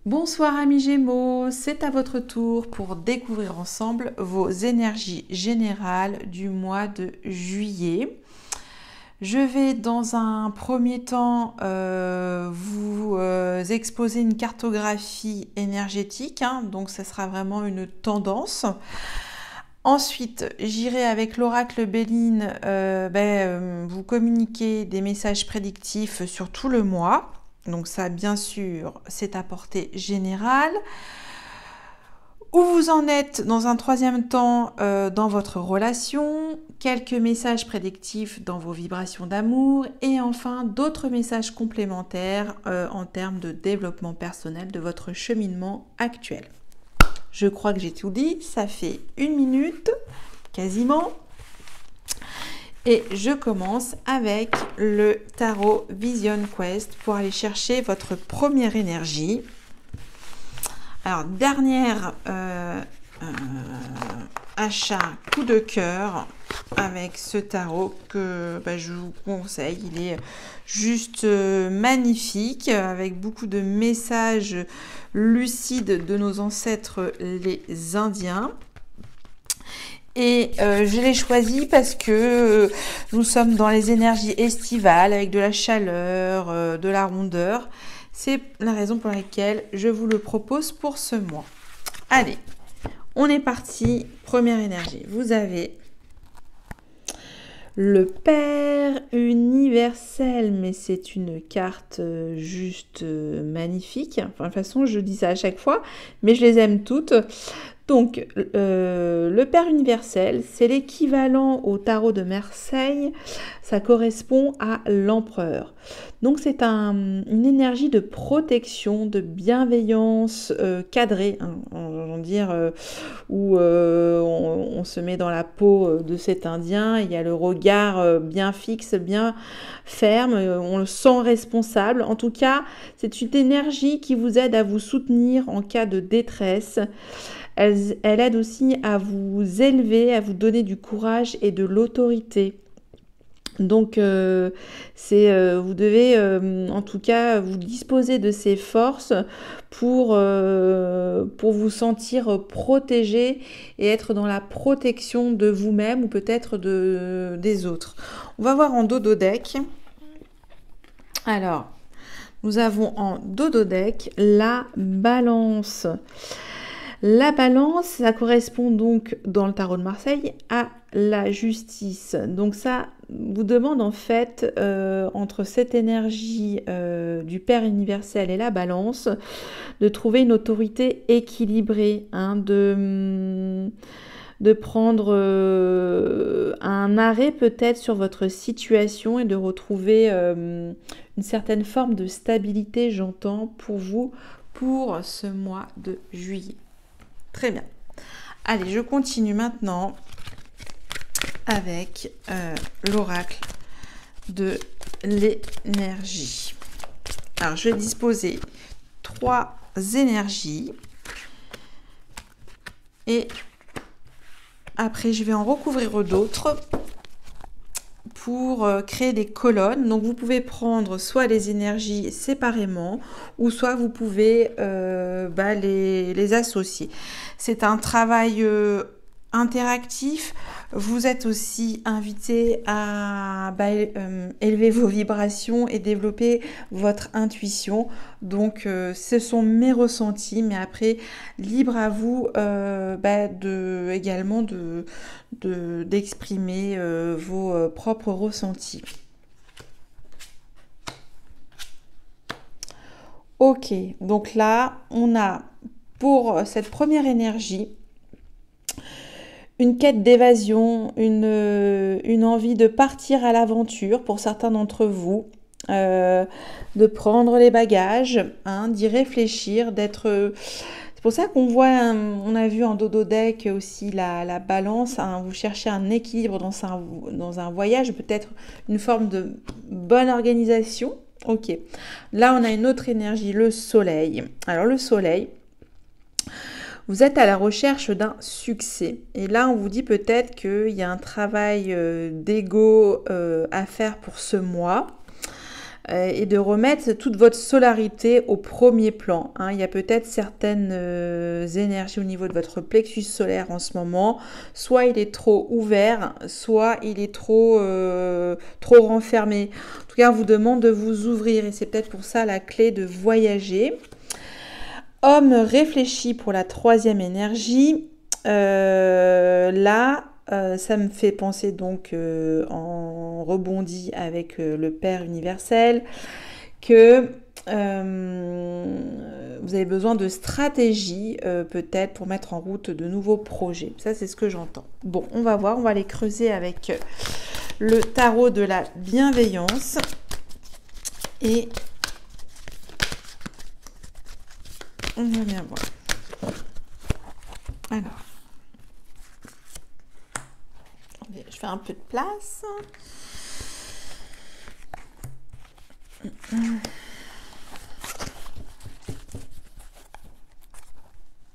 Bonsoir amis Gémeaux, c'est à votre tour pour découvrir ensemble vos énergies générales du mois de juillet. Je vais dans un premier temps vous exposer une cartographie énergétique, donc ça sera vraiment une tendance. Ensuite, j'irai avec l'oracle Béline vous communiquer des messages prédictifs sur tout le mois. Donc ça, bien sûr, c'est à portée générale. Où vous en êtes dans un troisième temps dans votre relation, quelques messages prédictifs dans vos vibrations d'amour et enfin d'autres messages complémentaires en termes de développement personnel de votre cheminement actuel. Je crois que j'ai tout dit, ça fait 1 minute, quasiment. Et je commence avec le tarot Vision Quest pour aller chercher votre première énergie. Alors, dernière achat coup de cœur avec ce tarot que je vous conseille. Il est juste magnifique avec beaucoup de messages lucides de nos ancêtres les Indiens. Et je l'ai choisi parce que nous sommes dans les énergies estivales avec de la chaleur, de la rondeur. C'est la raison pour laquelle je vous le propose pour ce mois. Allez, on est parti. Première énergie. Vous avez le Père universel, mais c'est une carte juste magnifique. Enfin, de toute façon, je dis ça à chaque fois, mais je les aime toutes. Donc, le Père universel, c'est l'équivalent au tarot de Marseille. Ça correspond à l'empereur. Donc, c'est une énergie de protection, de bienveillance cadrée, on va dire, où on se met dans la peau de cet Indien. Il y a le regard bien fixe, bien ferme. On le sent responsable. En tout cas, c'est une énergie qui vous aide à vous soutenir en cas de détresse. Elle aide aussi à vous élever, à vous donner du courage et de l'autorité. Donc, vous devez en tout cas vous disposer de ces forces pour vous sentir protégé et être dans la protection de vous-même ou peut-être des autres. On va voir en dodo deck. Alors, nous avons en dodo deck la balance. La balance, ça correspond donc dans le tarot de Marseille à la justice. Donc ça vous demande en fait entre cette énergie du Père universel et la balance de trouver une autorité équilibrée, de prendre un arrêt peut-être sur votre situation et de retrouver une certaine forme de stabilité, j'entends, pour vous pour ce mois de juillet. Très bien. Allez, je continue maintenant avec l'oracle de l'énergie. Alors, je vais disposer 3 énergies. Et après, je vais en recouvrir d'autres pour créer des colonnes. Donc, vous pouvez prendre soit les énergies séparément ou soit vous pouvez les associer. C'est un travail interactif. Vous êtes aussi invité à élever vos vibrations et développer votre intuition. Donc, ce sont mes ressentis, mais après, libre à vous également d'exprimer vos propres ressentis. Ok, donc là, on a pour cette première énergie une quête d'évasion, une envie de partir à l'aventure pour certains d'entre vous, de prendre les bagages, d'y réfléchir, d'être... C'est pour ça qu'on voit, on a vu en dodo deck aussi la balance, vous cherchez un équilibre dans un voyage, peut-être une forme de bonne organisation. Ok, là on a une autre énergie, le soleil. Alors le soleil, vous êtes à la recherche d'un succès. Et là, on vous dit peut-être qu'il y a un travail d'ego à faire pour ce mois. et de remettre toute votre solarité au premier plan. Hein. Il y a peut-être certaines énergies au niveau de votre plexus solaire en ce moment. Soit il est trop ouvert, soit il est trop renfermé. En tout cas, on vous demande de vous ouvrir et c'est peut-être pour ça la clé de voyager. Homme réfléchi pour la troisième énergie. Là, ça me fait penser donc en rebondi avec le Père universel que vous avez besoin de stratégie peut-être pour mettre en route de nouveaux projets. Ça, c'est ce que j'entends. Bon, on va voir, on va aller creuser avec le tarot de la bienveillance et on va bien voir. Alors, je fais un peu de place.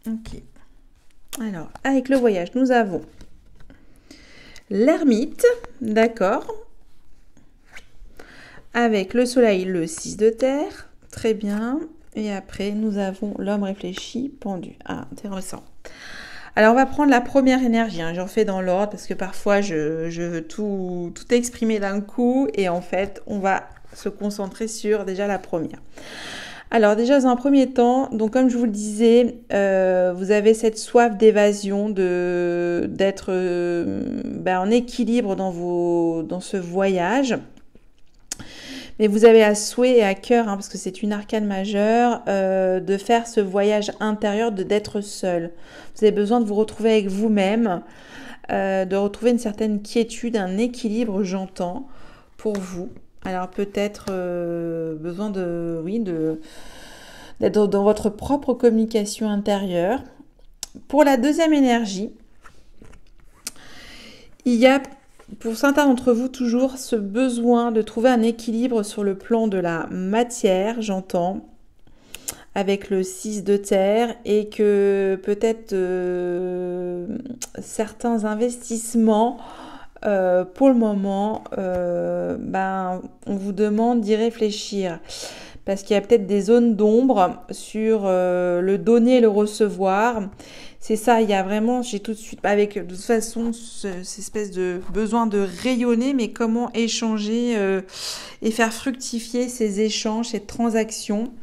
Ok. Alors, avec le voyage, nous avons l'ermite, d'accord. Avec le soleil, le 6 de terre, très bien. Et après, nous avons l'homme réfléchi, pendu. Ah, intéressant. Alors, on va prendre la première énergie. Hein. J'en fais dans l'ordre parce que parfois, je veux tout exprimer d'un coup. Et en fait, on va se concentrer sur déjà la première. Alors, déjà, dans un premier temps, donc comme je vous le disais, vous avez cette soif d'évasion, d'être en équilibre dans ce voyage. Mais vous avez à souhait et à cœur, hein, parce que c'est une arcane majeure, de faire ce voyage intérieur, d'être seul. Vous avez besoin de vous retrouver avec vous-même, de retrouver une certaine quiétude, un équilibre, j'entends, pour vous. Alors peut-être besoin d'être dans votre propre communication intérieure. Pour la deuxième énergie, il y a pour certains d'entre vous, toujours ce besoin de trouver un équilibre sur le plan de la matière, j'entends, avec le 6 de terre, et que peut-être certains investissements, pour le moment, on vous demande d'y réfléchir. Parce qu'il y a peut-être des zones d'ombre sur le donner et le recevoir. C'est ça, il y a vraiment, j'ai tout de suite, avec de toute façon, cette espèce de besoin de rayonner, mais comment échanger et faire fructifier ces échanges, ces transactions.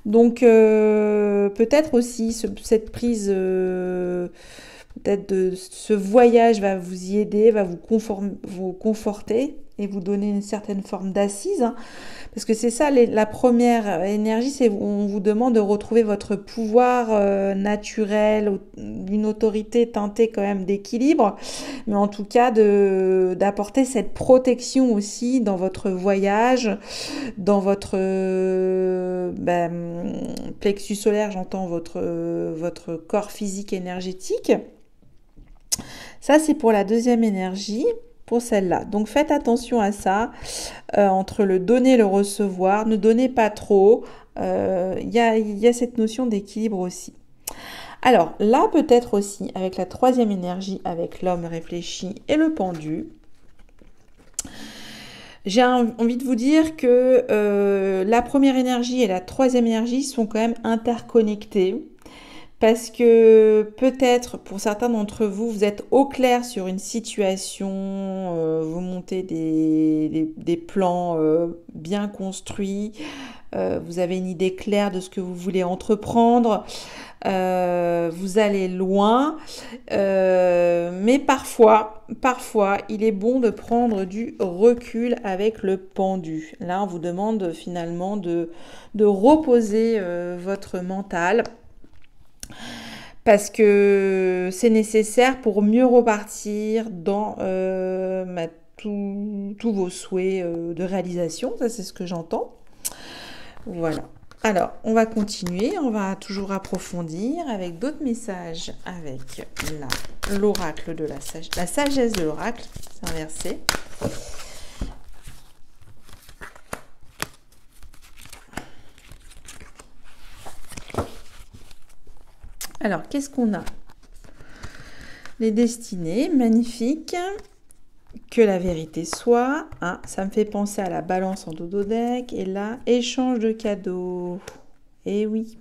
Donc, peut-être aussi cette prise, peut-être de ce voyage va vous y aider, va vous conforter et vous donner une certaine forme d'assise. Hein. Parce que c'est ça, la première énergie, c'est on vous demande de retrouver votre pouvoir naturel, d'une autorité teintée quand même d'équilibre, mais en tout cas d'apporter cette protection aussi dans votre voyage, dans votre plexus solaire, j'entends votre corps physique énergétique. Ça, c'est pour la deuxième énergie. Pour celle-là. Donc faites attention à ça, entre le donner et le recevoir, ne donnez pas trop, y a cette notion d'équilibre aussi. Alors là peut-être aussi avec la troisième énergie, avec l'homme réfléchi et le pendu, j'ai envie de vous dire que la première énergie et la troisième énergie sont quand même interconnectées. Parce que peut-être pour certains d'entre vous, vous êtes au clair sur une situation, vous montez des plans bien construits, vous avez une idée claire de ce que vous voulez entreprendre, vous allez loin, mais parfois, il est bon de prendre du recul avec le pendu. Là, on vous demande finalement de reposer votre mental. Parce que c'est nécessaire pour mieux repartir dans tous vos souhaits de réalisation. Ça, c'est ce que j'entends. Voilà. Alors, on va continuer. On va toujours approfondir avec d'autres messages avec l'oracle de la sagesse de l'oracle. C'est inversé. Alors, qu'est-ce qu'on a? Les destinées, magnifique. que la vérité soit. Hein, ça me fait penser à la balance en dodo deck. Et là, échange de cadeaux. Et oui.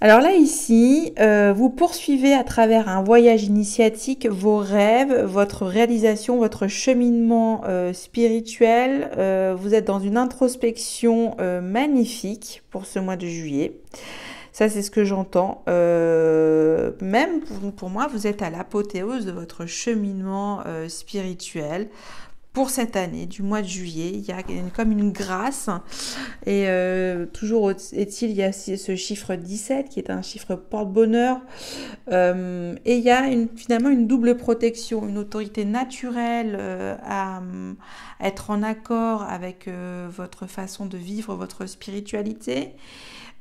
Alors là, ici, vous poursuivez à travers un voyage initiatique vos rêves, votre réalisation, votre cheminement spirituel. Vous êtes dans une introspection magnifique pour ce mois de juillet. Ça, c'est ce que j'entends. Même pour moi, vous êtes à l'apothéose de votre cheminement spirituel. Pour cette année, du mois de juillet, il y a comme une grâce. Et toujours est-il, il y a ce chiffre 17 qui est un chiffre porte-bonheur. Et il y a finalement une double protection, une autorité naturelle à être en accord avec votre façon de vivre, votre spiritualité.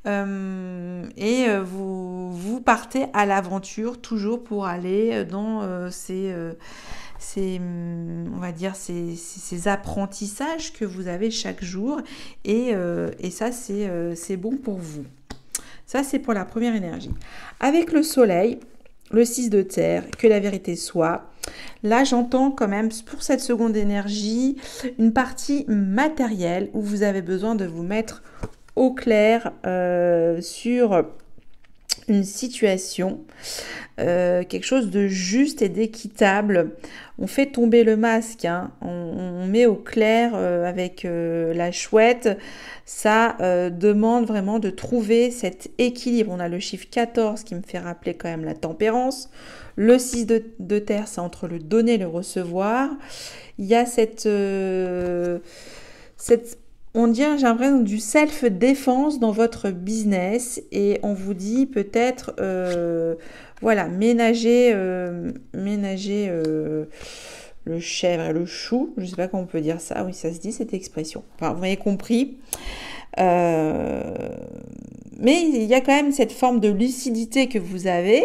Et vous partez à l'aventure toujours pour aller dans on va dire, ces apprentissages que vous avez chaque jour. Et ça, c'est bon pour vous. Ça, c'est pour la première énergie. Avec le soleil, le 6 de terre, que la vérité soit. Là, j'entends quand même, pour cette seconde énergie, une partie matérielle où vous avez besoin de vous mettre au clair sur une situation, quelque chose de juste et d'équitable. On fait tomber le masque, hein. On met au clair avec la chouette. Ça demande vraiment de trouver cet équilibre. On a le chiffre 14 qui me fait rappeler quand même la tempérance. Le 6 de terre, c'est entre le donner et le recevoir. Il y a on dirait, j'ai l'impression, du self-défense dans votre business et on vous dit peut-être, voilà, ménager le chèvre et le chou. Je ne sais pas comment on peut dire ça. Oui, ça se dit cette expression. Enfin, vous m'avez compris. Mais il y a quand même cette forme de lucidité que vous avez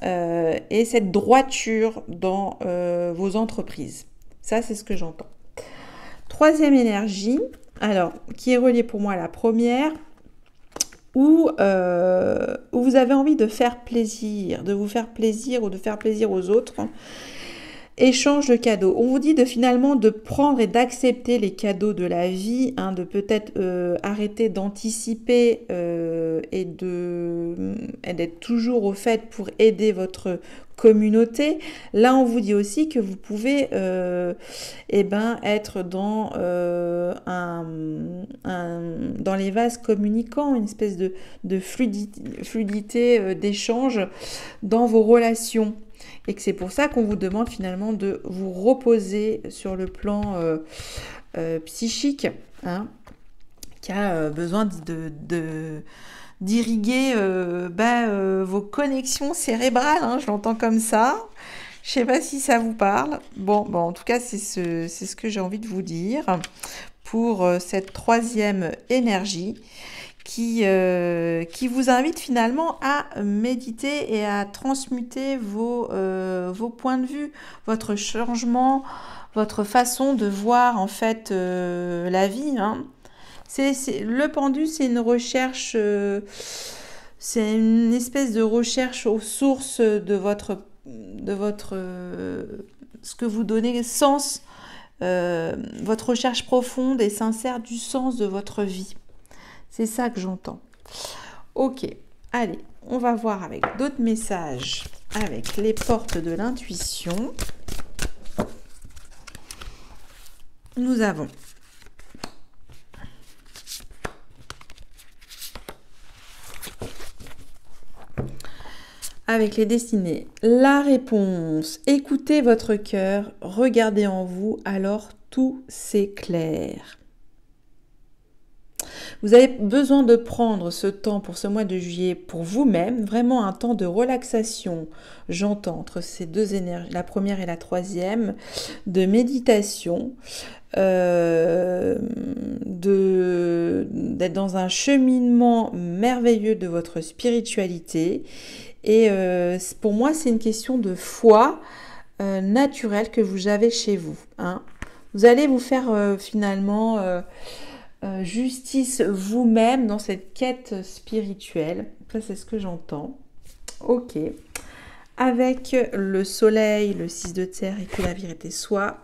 et cette droiture dans vos entreprises. Ça, c'est ce que j'entends. Troisième énergie. Alors, qui est relié pour moi à la première, où vous avez envie de faire plaisir, de vous faire plaisir ou de faire plaisir aux autres. Échange de cadeaux. On vous dit finalement de prendre et d'accepter les cadeaux de la vie, hein, de peut-être arrêter d'anticiper et d'être toujours au fait pour aider votre communauté. Là, on vous dit aussi que vous pouvez être dans dans les vases communicants, une espèce de fluidité d'échange dans vos relations. Et que c'est pour ça qu'on vous demande finalement de vous reposer sur le plan psychique, hein, qui a besoin d'irriguer vos connexions cérébrales, hein, je l'entends comme ça. Je ne sais pas si ça vous parle. Bon, en tout cas, c'est ce que j'ai envie de vous dire pour cette troisième énergie qui vous invite finalement à méditer et à transmuter vos points de vue, votre changement, votre façon de voir en fait la vie. Hein. Le pendu, c'est une recherche, c'est une espèce de recherche aux sources de votre ce que vous donnez sens, votre recherche profonde et sincère du sens de votre vie. C'est ça que j'entends. Ok, allez, on va voir avec d'autres messages, avec les portes de l'intuition. Nous avons avec les destinées, la réponse. Écoutez votre cœur, regardez en vous, alors tout s'éclaire. Vous avez besoin de prendre ce temps pour ce mois de juillet pour vous-même, vraiment un temps de relaxation, j'entends, entre ces deux énergies, la première et la troisième, de méditation, d'être dans un cheminement merveilleux de votre spiritualité. Et pour moi, c'est une question de foi naturelle que vous avez chez vous. Hein. Vous allez vous faire finalement justice vous-même dans cette quête spirituelle. Ça, c'est ce que j'entends. Ok. avec le soleil, le 6 de terre et que la vérité soit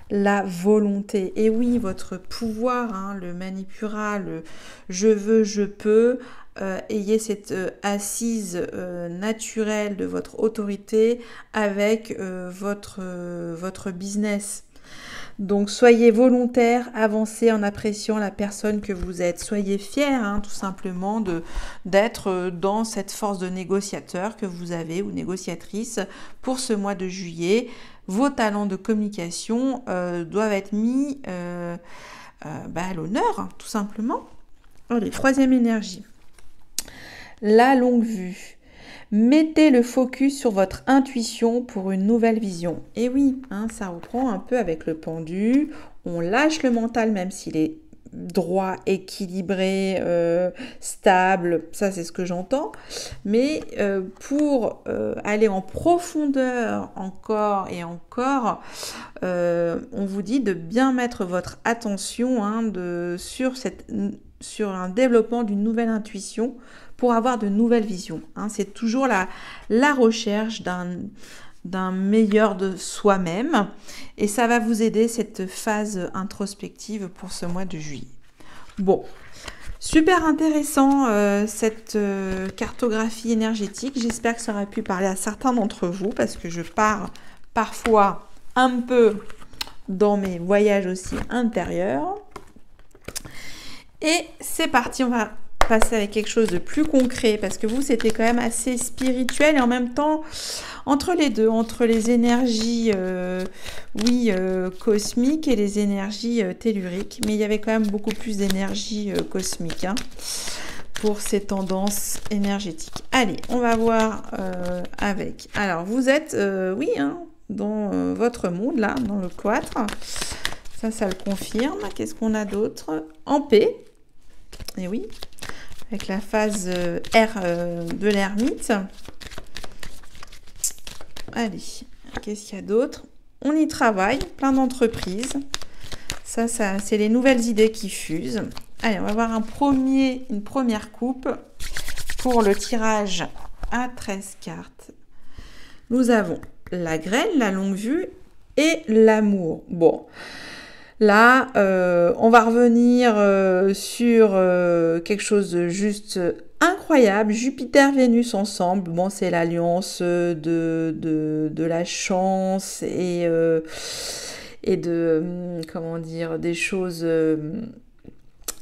la volonté. Et oui, votre pouvoir, hein, le manipura, le je veux, je peux, ayez cette assise naturelle de votre autorité avec votre business. Donc soyez volontaire, avancez en appréciant la personne que vous êtes. Soyez fiers, hein, tout simplement, d'être dans cette force de négociateur que vous avez ou négociatrice pour ce mois de juillet. Vos talents de communication doivent être mis à l'honneur, hein, tout simplement. Allez, troisième énergie. La longue vue. Mettez le focus sur votre intuition pour une nouvelle vision. Et oui, hein, ça reprend un peu avec le pendu. On lâche le mental même s'il est droit, équilibré, stable. Ça, c'est ce que j'entends. Mais pour aller en profondeur encore et encore, on vous dit de bien mettre votre attention sur un développement d'une nouvelle intuition pour avoir de nouvelles visions. Hein. C'est toujours la recherche d'un meilleur de soi-même et ça va vous aider cette phase introspective pour ce mois de juillet. Bon, super intéressant cette cartographie énergétique. J'espère que ça aura pu parler à certains d'entre vous parce que je pars parfois un peu dans mes voyages aussi intérieurs. Et c'est parti, on va passer avec quelque chose de plus concret parce que vous, c'était quand même assez spirituel et en même temps, entre les deux, entre les énergies cosmiques et les énergies telluriques, mais il y avait quand même beaucoup plus d'énergie cosmique pour ces tendances énergétiques. Allez, on va voir avec. Alors, vous êtes, dans votre monde, là, dans le cloître. Ça le confirme. Qu'est-ce qu'on a d'autre? En paix. Et oui, avec la phase R de l'ermite. Allez, qu'est-ce qu'il y a d'autre? On y travaille, plein d'entreprises. Ça c'est les nouvelles idées qui fusent. Allez, on va voir une première coupe pour le tirage à 13 cartes. Nous avons la graine, la longue vue et l'amour. Bon. Là, on va revenir sur quelque chose de juste incroyable. Jupiter-Vénus ensemble. Bon, c'est l'alliance de la chance et de, comment dire, des choses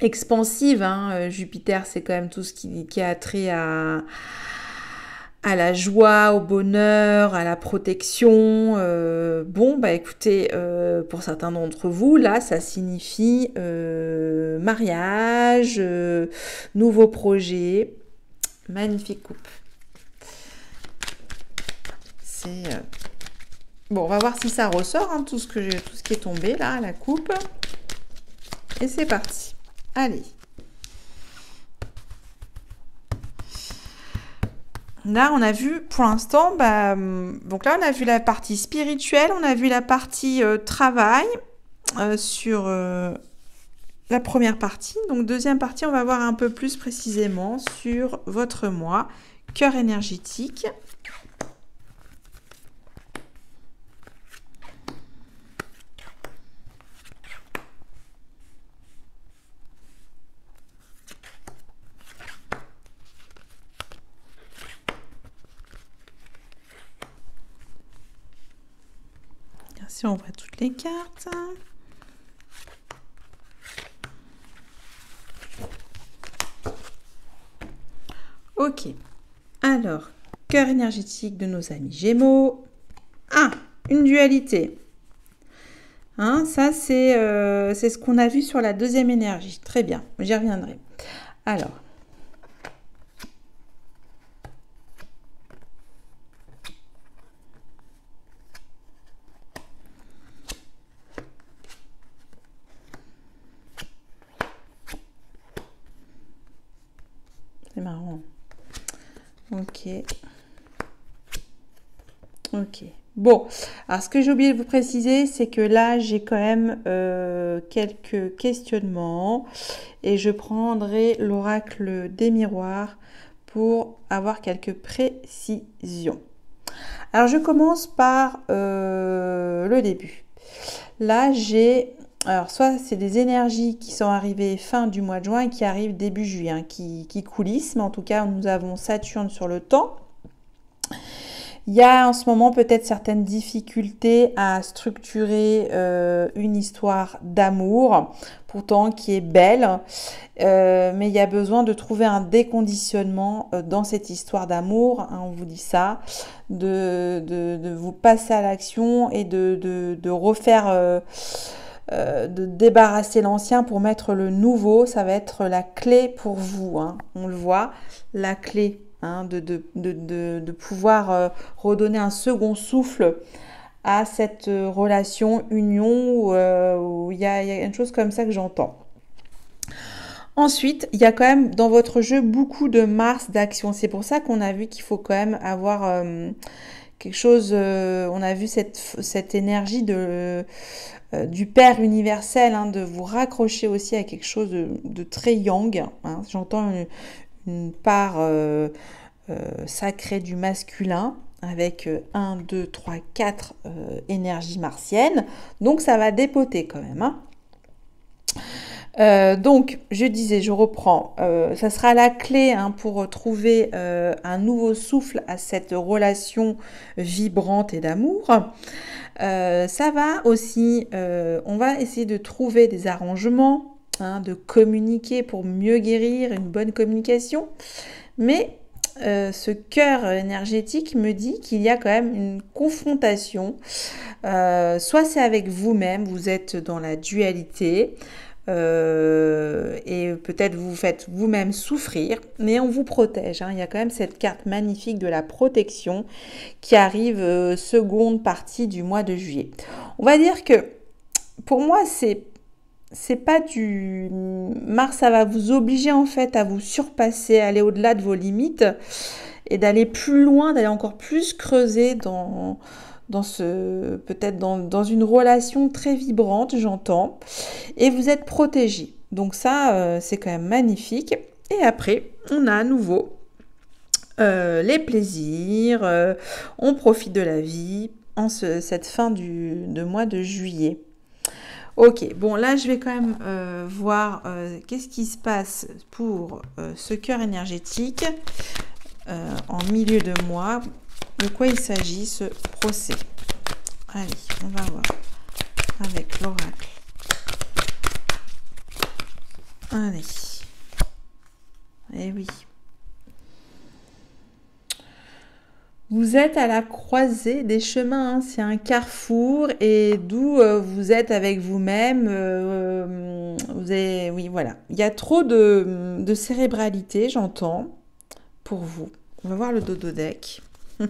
expansives. Hein. Jupiter, c'est quand même tout ce qui a trait à la joie, au bonheur, à la protection. Écoutez, pour certains d'entre vous, là, ça signifie mariage, nouveau projet. Magnifique coupe. C'est... Bon, on va voir si ça ressort, hein, tout ce qui est tombé, là, la coupe. Et c'est parti. Allez. Là, on a vu, pour l'instant, donc là, on a vu la partie spirituelle, on a vu la partie travail sur la première partie. Donc, deuxième partie, on va voir un peu plus précisément sur votre mois, cœur énergétique. Si on voit toutes les cartes. Ok. Alors, cœur énergétique de nos amis Gémeaux. Ah, une dualité. Hein, ça, c'est ce qu'on a vu sur la deuxième énergie. Très bien, j'y reviendrai. Alors. C'est marrant. Ok. Ok. Bon, alors ce que j'ai oublié de vous préciser, c'est que là, j'ai quand même quelques questionnements et je prendrai l'oracle des miroirs pour avoir quelques précisions. Alors, je commence par le début. Là, j'ai... Alors, soit c'est des énergies qui sont arrivées fin du mois de juin et qui arrivent début juillet, hein, qui coulissent. Mais en tout cas, nous avons Saturne sur le temps. Il y a en ce moment peut-être certaines difficultés à structurer une histoire d'amour, pourtant qui est belle, mais il y a besoin de trouver un déconditionnement dans cette histoire d'amour, hein, on vous dit ça, de vous passer à l'action et de refaire, de débarrasser l'ancien pour mettre le nouveau. Ça va être la clé pour vous, hein, on le voit, la clé. Hein, de pouvoir redonner un second souffle à cette relation, union, où il y a une chose comme ça que j'entends. Ensuite, il y a quand même dans votre jeu beaucoup de Mars d'action. C'est pour ça qu'on a vu qu'il faut quand même avoir quelque chose, on a vu cette énergie du Père universel, hein, de vous raccrocher aussi à quelque chose de très yang. Hein. J'entends une part sacrée du masculin avec 1, 2, 3, 4 énergies martiennes. Donc, ça va dépoter quand même. Hein. Donc, je disais, je reprends, ça sera la clé, hein, pour trouver un nouveau souffle à cette relation vibrante et d'amour. Ça va aussi, on va essayer de trouver des arrangements, hein, de communiquer pour mieux guérir, une bonne communication. Mais ce cœur énergétique me dit qu'il y a quand même une confrontation. Soit c'est avec vous-même, vous êtes dans la dualité, et peut-être vous faites vous-même souffrir, mais on vous protège. Hein. Il y a quand même cette carte magnifique de la protection qui arrive seconde partie du mois de juillet. On va dire que pour moi, c'est pas du... Mars, ça va vous obliger en fait à vous surpasser, à aller au-delà de vos limites et d'aller plus loin, d'aller encore plus creuser peut-être dans une relation très vibrante, j'entends. Et vous êtes protégé. Donc ça, c'est quand même magnifique. Et après, on a à nouveau les plaisirs, on profite de la vie en cette fin de mois de juillet. Ok, bon là je vais quand même voir qu'est-ce qui se passe pour ce cœur énergétique en milieu de mois, de quoi il s'agit ce procès. Allez, on va voir avec l'oracle. Allez, eh oui. Vous êtes à la croisée des chemins, hein. C'est un carrefour et d'où vous êtes avec vous-même. Oui, voilà. Il y a trop de cérébralité, j'entends, pour vous. On va voir le dodo deck. En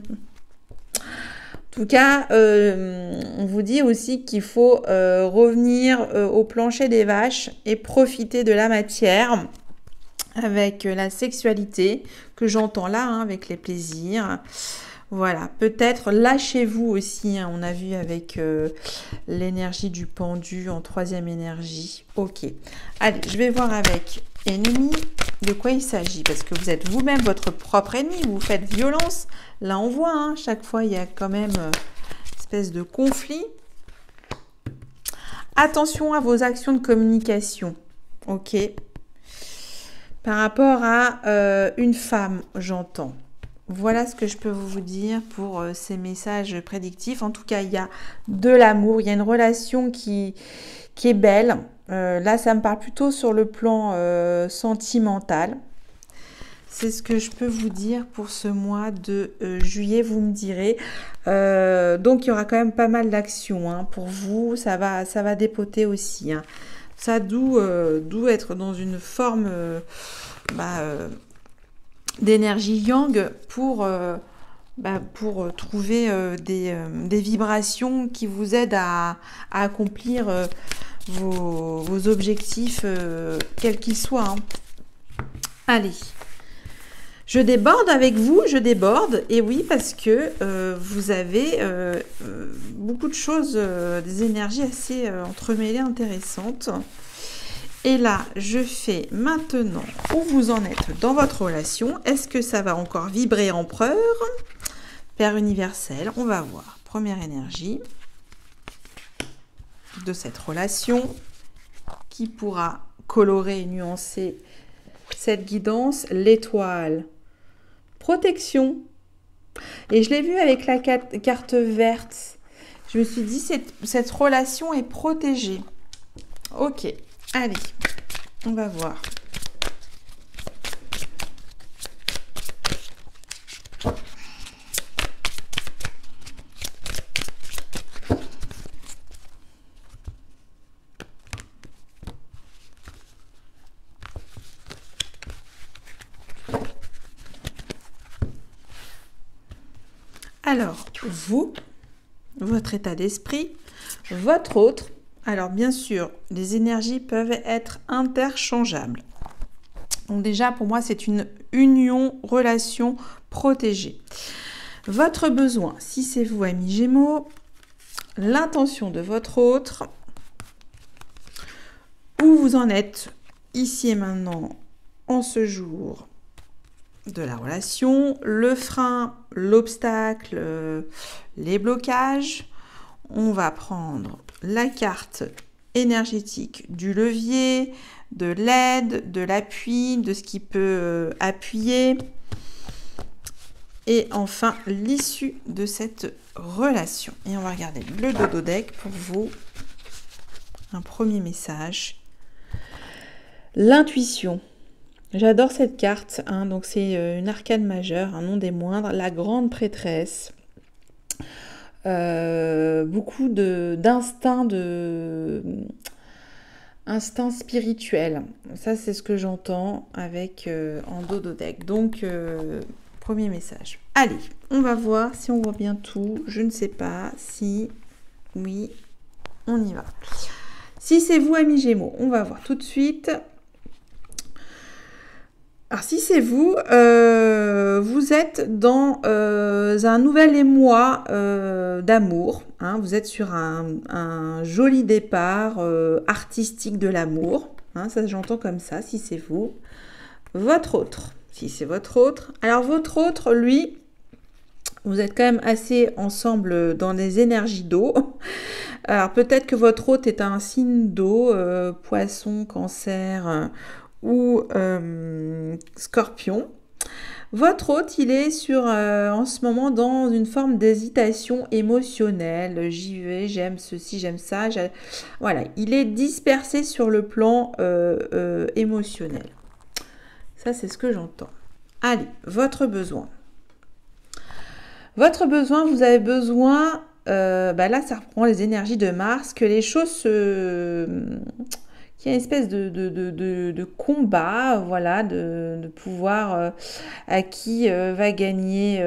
tout cas, on vous dit aussi qu'il faut revenir au plancher des vaches et profiter de la matière avec la sexualité que j'entends là, hein, avec les plaisirs. Voilà, peut-être lâchez-vous aussi, hein, on a vu avec l'énergie du pendu en troisième énergie. Ok, allez, je vais voir avec ennemi de quoi il s'agit, parce que vous êtes vous-même votre propre ennemi, vous faites violence. Là, on voit, hein, chaque fois, il y a quand même une espèce de conflit. Attention à vos actions de communication, ok. Par rapport à une femme, j'entends. Voilà ce que je peux vous dire pour ces messages prédictifs. En tout cas, il y a de l'amour, il y a une relation qui est belle. Là, ça me parle plutôt sur le plan sentimental. C'est ce que je peux vous dire pour ce mois de juillet, vous me direz. Donc, il y aura quand même pas mal d'actions, hein. Pour vous, ça va dépoter aussi, hein. Ça, d'où être dans une forme d'énergie yang pour trouver des vibrations qui vous aident à accomplir vos objectifs, quels qu'ils soient, hein. Allez, je déborde avec vous, je déborde, et oui, parce que vous avez beaucoup de choses, des énergies assez entremêlées, intéressantes. Et là, je fais maintenant où vous en êtes dans votre relation. Est-ce que ça va encore vibrer empereur? Père universel, on va voir. Première énergie de cette relation qui pourra colorer et nuancer cette guidance. L'étoile, protection. Et je l'ai vu avec la carte verte. Je me suis dit, cette relation est protégée. Ok, allez, on va voir. Alors, vous, votre état d'esprit, votre autre. Alors, bien sûr, les énergies peuvent être interchangeables. Donc déjà, pour moi, c'est une union, relation protégée. Votre besoin, si c'est vous, amis Gémeaux, l'intention de votre autre, où vous en êtes ici et maintenant, en ce jour de la relation, le frein, l'obstacle, les blocages. On va prendre la carte énergétique du levier, de l'aide, de l'appui, de ce qui peut appuyer. Et enfin, l'issue de cette relation. Et on va regarder le dodo deck pour vous. Un premier message. L'intuition. J'adore cette carte, hein, donc c'est une arcane majeure, un nom des moindres, la grande prêtresse. Beaucoup d'instinct instinct spirituel. Ça, c'est ce que j'entends avec en dodo deck. Donc, premier message. Allez, on va voir si on voit bien tout. Je ne sais pas si... Oui, on y va. Si c'est vous, amis Gémeaux, on va voir tout de suite... Alors, si c'est vous, vous êtes dans un nouvel émoi d'amour. Hein, vous êtes sur un joli départ artistique de l'amour. Hein, ça, j'entends comme ça, si c'est vous. Votre autre, si c'est votre autre. Alors, votre autre, lui, vous êtes quand même assez ensemble dans des énergies d'eau. Alors, peut-être que votre autre est un signe d'eau, poisson, cancer... ou scorpion. Votre hôte, il est en ce moment dans une forme d'hésitation émotionnelle. J'y vais, j'aime ceci, j'aime ça. Voilà, il est dispersé sur le plan émotionnel. Ça, c'est ce que j'entends. Allez, votre besoin. Votre besoin, vous avez besoin, là, ça reprend les énergies de Mars, que les choses qu'il y a une espèce de combat, voilà, de pouvoir à qui va gagner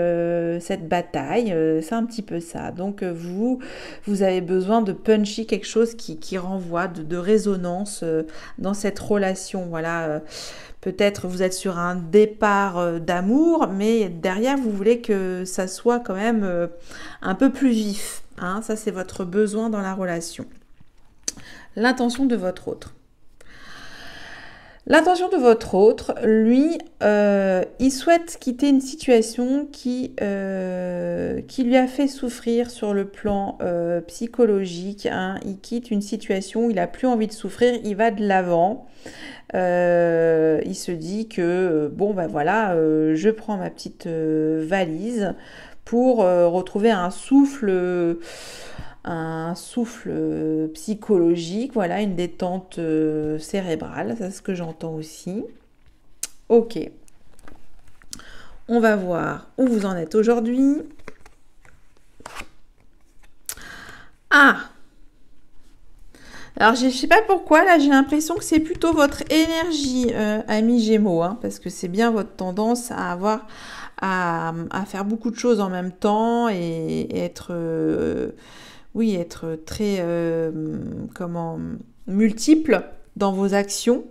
cette bataille. C'est un petit peu ça. Donc, vous avez besoin de puncher quelque chose qui renvoie de résonance dans cette relation. Voilà. Peut-être vous êtes sur un départ d'amour, mais derrière, vous voulez que ça soit quand même un peu plus vif. Hein. Ça, c'est votre besoin dans la relation. L'intention de votre autre. L'intention de votre autre, lui, il souhaite quitter une situation qui lui a fait souffrir sur le plan psychologique. Hein. Il quitte une situation où il n'a plus envie de souffrir, il va de l'avant. Il se dit que, je prends ma petite valise pour retrouver un souffle psychologique, voilà, une détente cérébrale, c'est ce que j'entends aussi. Ok. On va voir où vous en êtes aujourd'hui. Ah! Alors, je ne sais pas pourquoi, là, j'ai l'impression que c'est plutôt votre énergie, ami Gémeaux, hein, parce que c'est bien votre tendance à avoir à faire beaucoup de choses en même temps et être... être très multiple dans vos actions.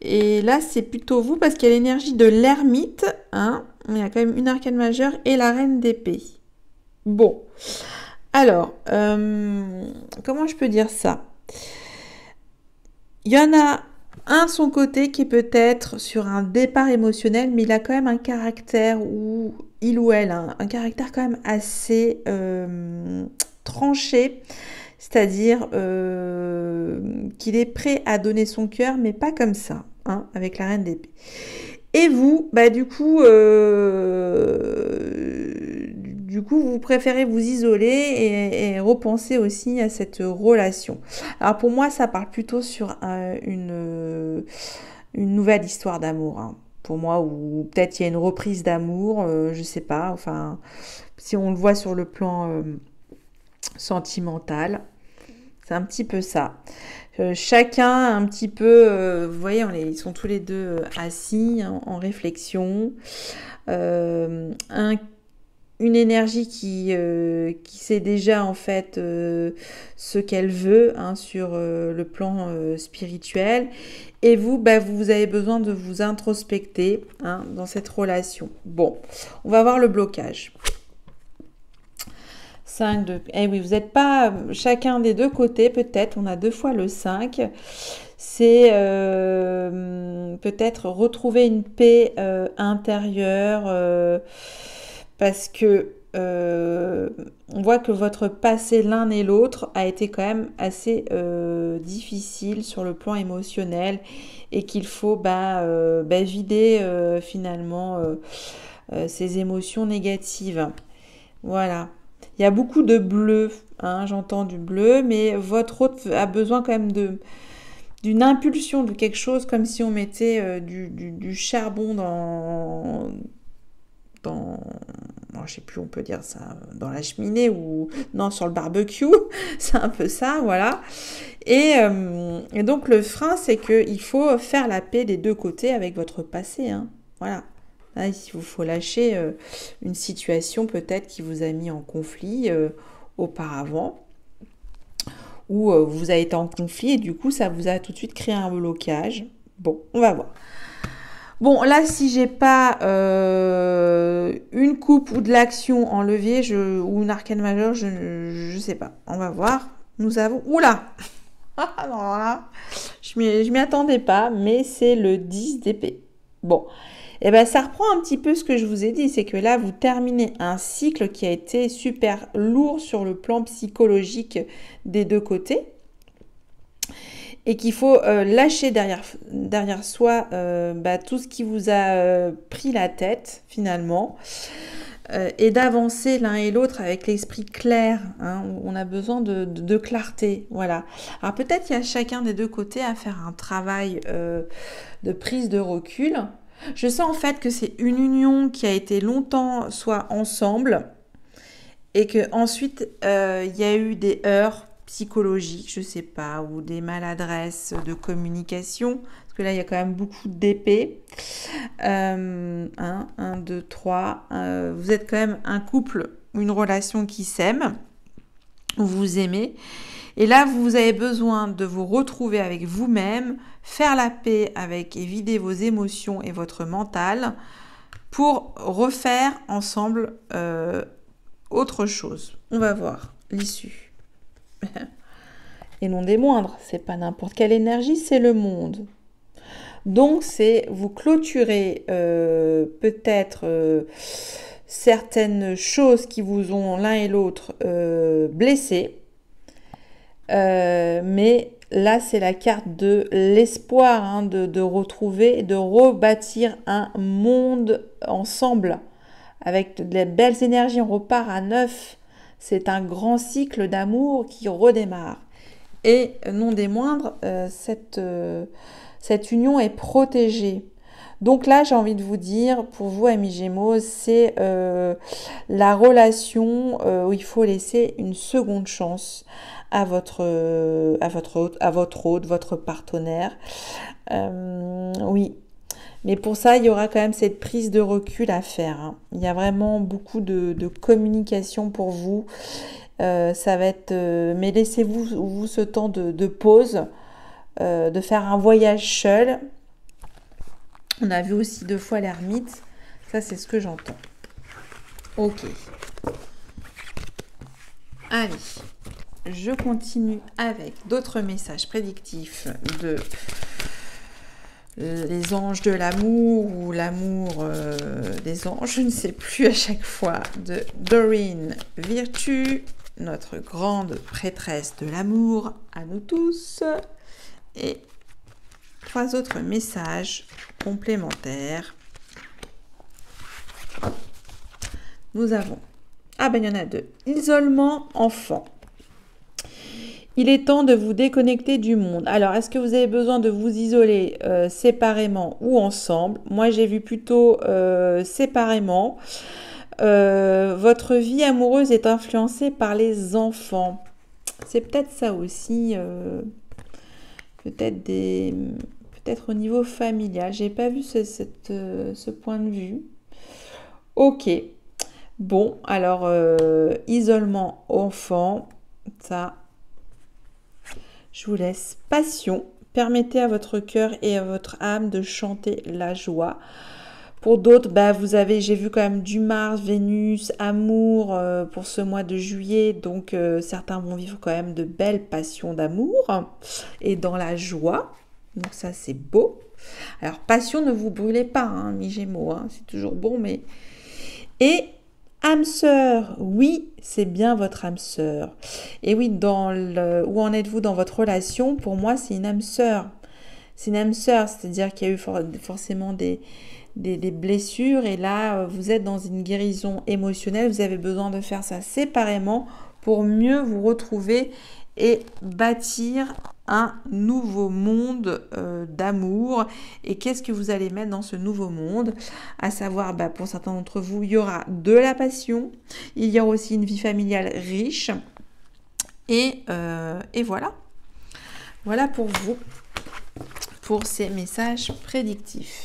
Et là, c'est plutôt vous parce qu'il y a l'énergie de l'ermite. Hein, il y a quand même une arcane majeure et la reine d'épée. Bon. Alors, comment je peux dire ça? Il y en a un de son côté qui est peut-être sur un départ émotionnel, mais il a quand même un caractère où il ou elle a un caractère quand même assez tranché, c'est-à-dire qu'il est prêt à donner son cœur, mais pas comme ça, hein, avec la reine d'épée. Et vous, bah du coup, vous préférez vous isoler et repenser aussi à cette relation. Alors pour moi, ça parle plutôt sur une nouvelle histoire d'amour, hein. Pour moi, ou peut-être il y a une reprise d'amour, je sais pas. Enfin, si on le voit sur le plan sentimental, c'est un petit peu ça. Chacun un petit peu, vous voyez, ils sont tous les deux assis en réflexion. Une énergie qui sait déjà en fait ce qu'elle veut, hein, sur le plan spirituel. Et vous, bah, vous avez besoin de vous introspecter, hein, dans cette relation. Bon, on va voir le blocage. 5 de... Eh oui, vous n'êtes pas chacun des deux côtés, peut-être. On a 2 fois le 5. C'est peut-être retrouver une paix intérieure, parce que on voit que votre passé l'un et l'autre a été quand même assez difficile sur le plan émotionnel et qu'il faut vider finalement ces émotions négatives. Voilà. Il y a beaucoup de bleu, hein, j'entends du bleu, mais votre hôte a besoin quand même d'une impulsion, de quelque chose, comme si on mettait du charbon dans je sais plus, on peut dire ça, dans la cheminée ou non, sur le barbecue, c'est un peu ça, voilà. Et donc le frein, c'est qu'il faut faire la paix des deux côtés avec votre passé, hein, voilà. Là, il faut lâcher une situation peut-être qui vous a mis en conflit auparavant, ou vous avez été en conflit et du coup ça vous a tout de suite créé un blocage. Bon, on va voir. Bon, là, si j'ai pas une coupe ou de l'action en levier ou une arcane majeure, je sais pas. On va voir. Nous avons... Oula. Non, là, je m'y attendais pas, mais c'est le 10 d'épée. Bon, et ben ça reprend un petit peu ce que je vous ai dit, c'est que là, vous terminez un cycle qui a été super lourd sur le plan psychologique des deux côtés. Et qu'il faut lâcher derrière soi tout ce qui vous a pris la tête finalement, et d'avancer l'un et l'autre avec l'esprit clair, hein. On a besoin de clarté, voilà. Alors peut-être il y a chacun des deux côtés à faire un travail de prise de recul. Je sens en fait que c'est une union qui a été longtemps soit ensemble et que ensuite il y a eu des heurts psychologiques, je sais pas, ou des maladresses de communication, parce que là il y a quand même beaucoup d'épées. 1, 2, 3. Vous êtes quand même un couple, une relation qui s'aime, où vous aimez. Et là, vous avez besoin de vous retrouver avec vous-même, faire la paix avec et vider vos émotions et votre mental pour refaire ensemble autre chose. On va voir l'issue. Et non des moindres, c'est pas n'importe quelle énergie, c'est le monde. Donc c'est vous clôturer peut-être certaines choses qui vous ont l'un et l'autre blessés, mais là c'est la carte de l'espoir, hein, de retrouver, de rebâtir un monde ensemble avec de belles énergies. On repart à neuf. C'est un grand cycle d'amour qui redémarre. Et non des moindres, cette union est protégée. Donc là, j'ai envie de vous dire, pour vous, amis Gémeaux, c'est la relation où il faut laisser une seconde chance à votre hôte, votre partenaire. Oui. Mais pour ça, il y aura quand même cette prise de recul à faire, hein. Il y a vraiment beaucoup de communication pour vous. Ça va être... mais laissez-vous ce temps de pause, de faire un voyage seul. On a vu aussi 2 fois l'ermite. Ça, c'est ce que j'entends. Ok. Allez. Je continue avec d'autres messages prédictifs de les anges de l'amour ou l'amour des anges, je ne sais plus à chaque fois, de Doreen Virtue, notre grande prêtresse de l'amour à nous tous, et 3 autres messages complémentaires. Nous avons, il y en a 2. Isolement enfant. Il est temps de vous déconnecter du monde. Alors, est-ce que vous avez besoin de vous isoler séparément ou ensemble? Moi, j'ai vu plutôt séparément. Votre vie amoureuse est influencée par les enfants. C'est peut-être ça aussi. Peut-être au niveau familial. J'ai pas vu ce point de vue. Ok. Bon, alors, isolement enfant, ça... Je vous laisse. Passion. Permettez à votre cœur et à votre âme de chanter la joie. Pour d'autres, j'ai vu quand même du Mars, Vénus, amour pour ce mois de juillet. Donc, certains vont vivre quand même de belles passions d'amour et dans la joie. Donc, ça, c'est beau. Alors, passion, ne vous brûlez pas, hein, mi Gémeaux. Hein, c'est toujours bon, mais... Et... âme sœur, oui, c'est bien votre âme sœur. Et oui, où en êtes-vous dans votre relation? Pour moi, c'est une âme sœur. C'est une âme sœur, c'est-à-dire qu'il y a eu forcément des blessures. Et là, vous êtes dans une guérison émotionnelle. Vous avez besoin de faire ça séparément pour mieux vous retrouver et bâtir un nouveau monde d'amour. Et qu'est-ce que vous allez mettre dans ce nouveau monde? À savoir, pour certains d'entre vous, il y aura de la passion, il y aura aussi une vie familiale riche. Et voilà. Voilà pour vous, pour ces messages prédictifs.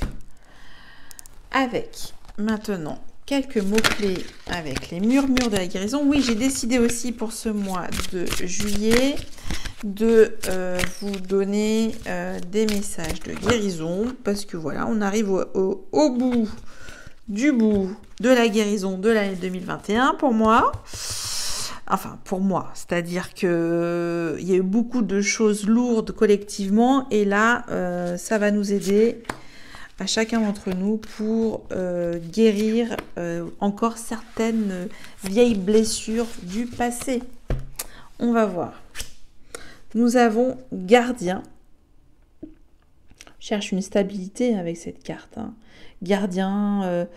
Avec maintenant quelques mots-clés avec les murmures de la guérison. Oui, j'ai décidé aussi pour ce mois de juillet de vous donner des messages de guérison parce que voilà, on arrive au bout de la guérison de l'année 2021 pour moi. Enfin, pour moi, c'est-à-dire que il y a eu beaucoup de choses lourdes collectivement et là, ça va nous aider à chacun d'entre nous pour guérir encore certaines vieilles blessures du passé. On va voir. Nous avons gardien. Je cherche une stabilité avec cette carte. Hein. Gardien,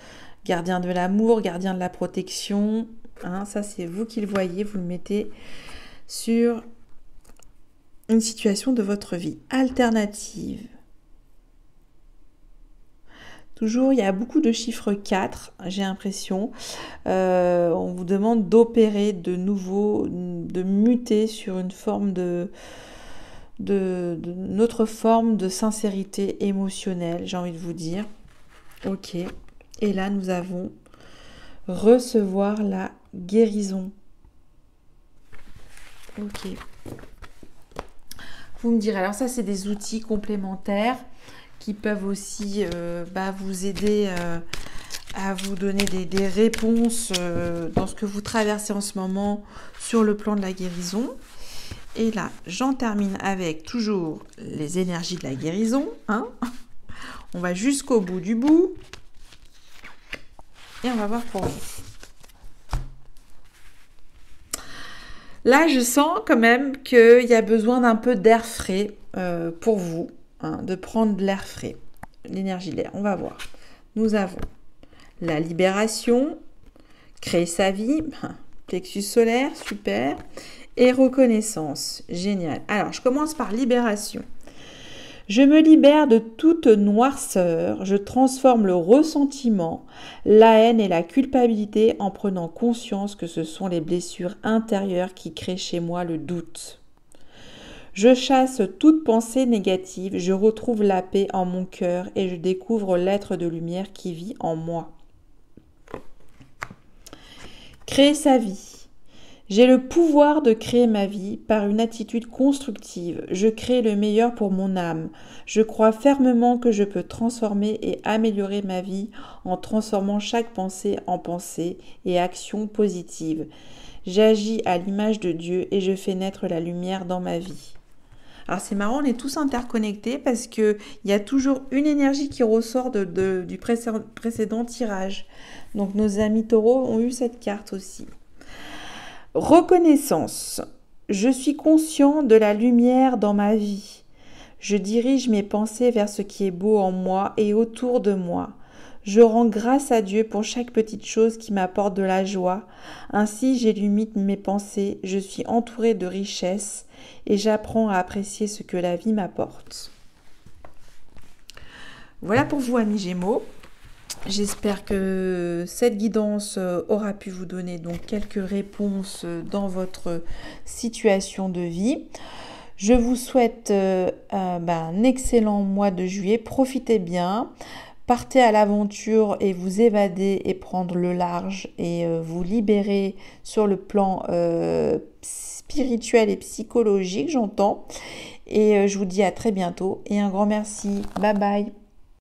gardien de l'amour, gardien de la protection. Hein, ça, c'est vous qui le voyez. Vous le mettez sur une situation de votre vie. Alternative. Toujours, il y a beaucoup de chiffres 4, j'ai l'impression. On vous demande d'opérer de nouveau, de muter sur une forme de notre forme de sincérité émotionnelle, j'ai envie de vous dire. Ok. Et là, nous avons recevoir la guérison. Ok. Vous me direz, alors ça, c'est des outils complémentaires qui peuvent aussi vous aider à vous donner des réponses dans ce que vous traversez en ce moment sur le plan de la guérison. Et là, j'en termine avec toujours les énergies de la guérison. Hein, on va jusqu'au bout du bout. Et on va voir pour vous. Là, je sens quand même qu'il y a besoin d'un peu d'air frais pour vous. Hein, de prendre de l'air frais, l'énergie de l'air, on va voir. Nous avons la libération, créer sa vie, plexus solaire, super, et reconnaissance, génial. Alors, je commence par libération. Je me libère de toute noirceur, je transforme le ressentiment, la haine et la culpabilité en prenant conscience que ce sont les blessures intérieures qui créent chez moi le doute. Je chasse toute pensée négative, je retrouve la paix en mon cœur et je découvre l'être de lumière qui vit en moi. Créer sa vie. J'ai le pouvoir de créer ma vie par une attitude constructive. Je crée le meilleur pour mon âme. Je crois fermement que je peux transformer et améliorer ma vie en transformant chaque pensée en pensée et action positive. J'agis à l'image de Dieu et je fais naître la lumière dans ma vie. Alors c'est marrant, on est tous interconnectés parce qu'il y a toujours une énergie qui ressort du précédent tirage. Donc nos amis taureaux ont eu cette carte aussi. Reconnaissance. Je suis conscient de la lumière dans ma vie. Je dirige mes pensées vers ce qui est beau en moi et autour de moi. Je rends grâce à Dieu pour chaque petite chose qui m'apporte de la joie. Ainsi, j'illumine mes pensées, je suis entourée de richesses et j'apprends à apprécier ce que la vie m'apporte. Voilà pour vous, amis Gémeaux. J'espère que cette guidance aura pu vous donner donc quelques réponses dans votre situation de vie. Je vous souhaite un excellent mois de juillet. Profitez bien. Partez à l'aventure et vous évader et prendre le large et vous libérer sur le plan spirituel et psychologique, j'entends. Et je vous dis à très bientôt et un grand merci. Bye bye.